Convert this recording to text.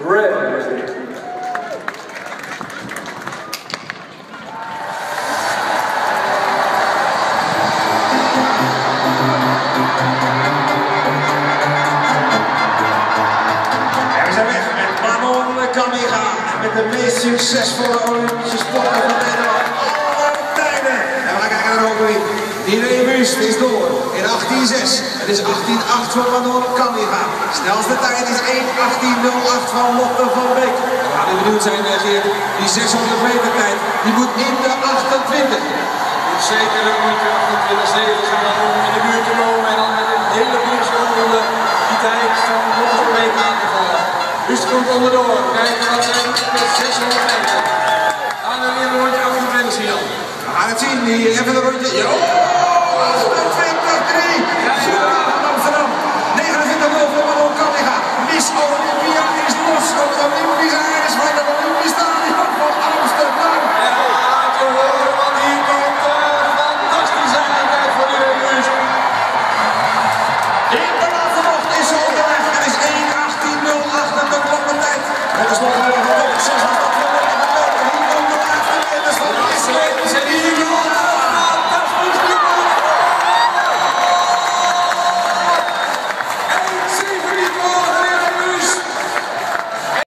Red. Kamiga met de meest succesvolle Olympische sporter van Nederland aller tijden. En we gaan kijken naar de opening. Die rebus is door in 18.6. Het is 18.8 voor Manon Kamiga. Snelste tijd is 1.18.08 van Lotte van Beek. We gaan nu benieuwd zijn, Geert. Die 600 meter tijd, die moet in de 28. Zeker een rondje 28.7 gaan dan om in de buurt te komen en dan met een hele bierse ronde die tijd van Lotte van Beek aan te vallen. Dus het komt onderdoor. Kijken wat zijn met 600 meter. Gaan we weer een rondje 28 zien dan. We gaan het zien. Hier even een rondje. 28.